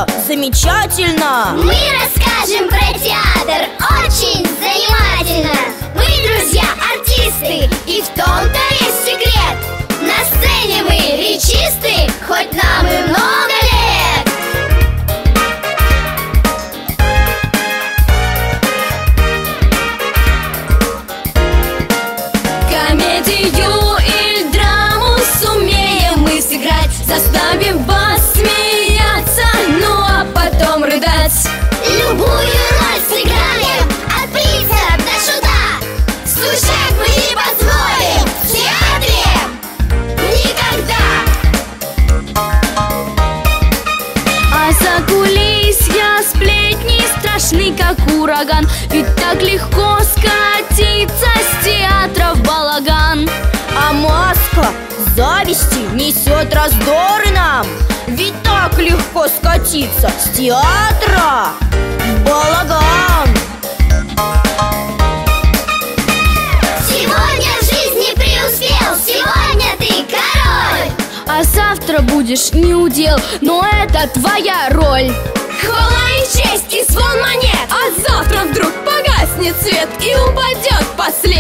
это замечательно! Мы расскажем про театр очень занимательно. Мы, друзья, артисты, и в том-то есть секрет. На сцене мы речисты, хоть нам и много лет. Комедию и драму сумеем мы сыграть, заставим вас смеяться, ну а потом рыдать. Любую роль сыграем, от принца до шута. Скучать мы не позволим в театре никогда. А закулисья сплетни страшны, как ураган, ведь так легко скатиться с театра в балаган. А маска зависти несет раздоры нам, ведь так легко скатиться с театра в балаган. Сегодня в жизни преуспел, сегодня ты король. А завтра будешь неудел, но это твоя роль. Хвала и честь и звон монет, а завтра вдруг погаснет свет и упадет последний